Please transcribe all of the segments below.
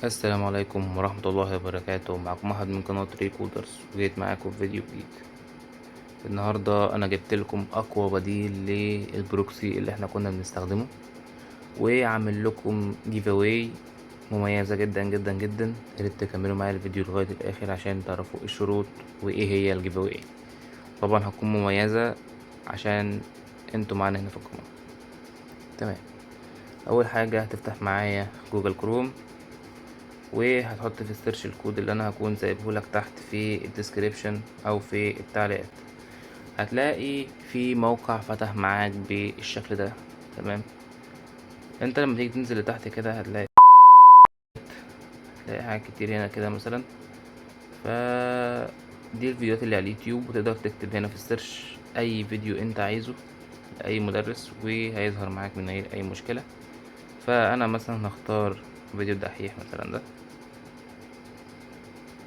السلام عليكم ورحمة الله وبركاته. معكم أحد من قناة ريكودرز، وجيت معاكم في فيديو جديد. النهاردة أنا جبت لكم أقوى بديل للبروكسي اللي احنا كنا بنستخدمه، وعامل لكم جيف اواي مميزة جدا جدا جدا. ياريت تكملوا معايا الفيديو لغاية الآخر عشان تعرفوا ايه الشروط وايه هي الجيف اواي. طبعا هتكون مميزة عشان انتوا معانا هنا في القناة. تمام، أول حاجة هتفتح معايا جوجل كروم، وهتحط في السيرش الكود اللي انا هكون سايبهولك تحت في الديسكريبشن او في التعليقات. هتلاقي في موقع فتح معاك بالشكل ده. تمام، انت لما تيجي تنزل لتحت كده هتلاقي حاجات كتير هنا كده مثلا. ف دي الفيديوهات اللي على اليوتيوب، وتقدر تكتب هنا في السيرش اي فيديو انت عايزه لاي مدرس وهيظهر معاك من غير اي مشكلة. فانا مثلا هختار فيديو الدحيح مثلا ده،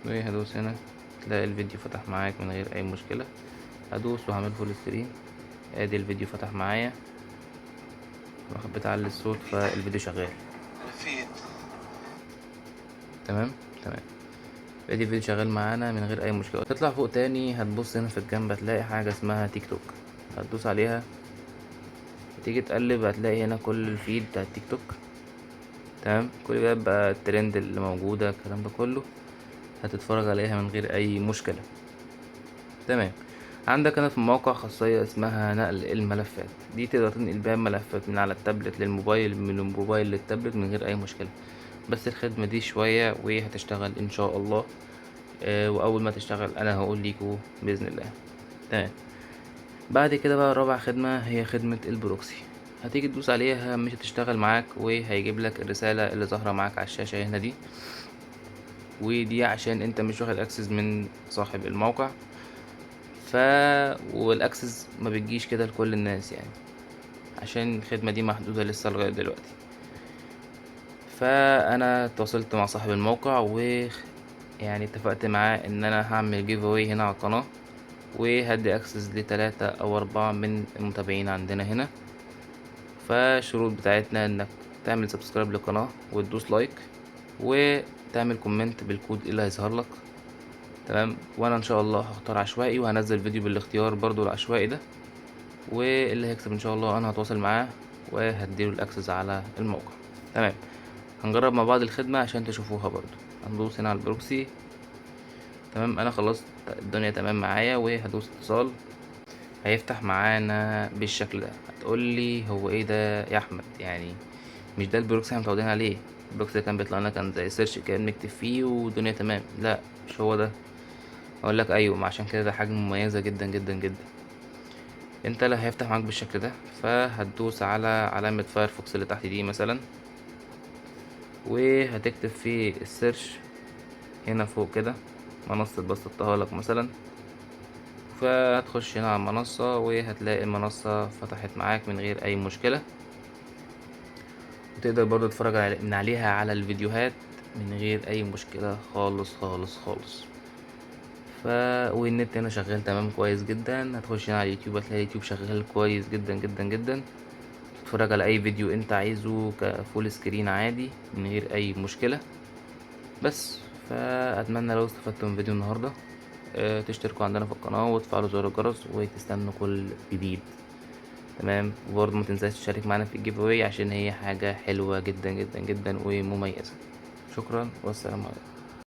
وهدوس هنا تلاقي الفيديو فتح معاك من غير اي مشكلة. هدوس وهعمل فول سكرين. ادي الفيديو فتح معايا، بتعلي الصوت فالفيديو شغال. تمام تمام، ادي الفيديو شغال معانا من غير اي مشكلة. تطلع فوق تاني هتبص هنا في الجنب هتلاقي حاجة اسمها تيك توك، هتدوس عليها. تيجي تقلب هتلاقي هنا كل الفيد بتاع التيك توك. تمام، كل ده بقى الترند اللي موجودة، الكلام ده كله هتتفرج عليها من غير اي مشكلة. تمام، عندك هنا في الموقع خاصية اسمها نقل الملفات. دي تقدر تنقل بيها ملفات من على التابلت للموبايل، من الموبايل للتابلت من غير اي مشكلة. بس الخدمة دي شوية وهتشتغل ان شاء الله. واول ما تشتغل انا هقول ليكوا باذن الله. تمام، بعد كده بقى رابع خدمة هي خدمة البروكسي. هتيجي تدوس عليها مش هتشتغل معاك، وهيجيب لك الرسالة اللي ظاهرة معاك على الشاشة هنا دي. ودي عشان انت مش واخد اكسس من صاحب الموقع. ف والاكسس ما بتجيش كده لكل الناس يعني، عشان الخدمة دي محدودة لسه لغاية دلوقتي. فانا تواصلت مع صاحب الموقع يعني اتفقت معاه ان انا هعمل جيف اواي هنا على القناة، وهدي اكسس ل3 او 4 من المتابعين عندنا هنا. فالشروط بتاعتنا انك تعمل سبسكرايب للقناة وتدوس لايك وتعمل كومنت بالكود اللي هيظهر لك. تمام، وانا ان شاء الله هختار عشوائي وهنزل فيديو بالاختيار برضو العشوائي ده، واللي هيكسب ان شاء الله انا هتواصل معاه وهديله الاكسس على الموقع. تمام، هنجرب مع بعض الخدمة عشان تشوفوها برضو. هندوس هنا على البروكسي. تمام، انا خلصت الدنيا تمام معايا وهدوس اتصال. هيفتح معانا بالشكل ده. هتقول لي هو ايه ده يا احمد؟ يعني مش ده البروكسي احنا متعودين عليه؟ البروكسي كان بيطلع لنا كان زي سيرش كده بنكتب فيه والدنيا تمام. لا، مش هو ده. اقول لك ايوه، عشان كده ده حاجه مميزه جدا جدا جدا. انت اللي هيفتح معاك بالشكل ده، فهتدوس على علامه فايرفوكس اللي تحت دي مثلا، وهتكتب في السيرش هنا فوق كده منصه بسطتها لك مثلا. فهتخش هنا على المنصة وهتلاقي المنصة فتحت معاك من غير أي مشكلة. وتقدر برضه تتفرج من عليها على الفيديوهات من غير أي مشكلة خالص خالص خالص. والنت هنا شغال تمام كويس جدا. هتخش هنا على اليوتيوب هتلاقي اليوتيوب شغال كويس جدا جدا جدا. تتفرج على أي فيديو أنت عايزه كفول سكرين عادي من غير أي مشكلة. بس فأتمنى لو استفدتوا من فيديو النهاردة تشتركوا عندنا في القناة وتفعلوا زر الجرس وتستنوا كل جديد. تمام، وبرضه متنساش تشارك معانا في الجيف اواي عشان هي حاجة حلوة جدا جدا جدا ومميزة. شكرا والسلام عليكم.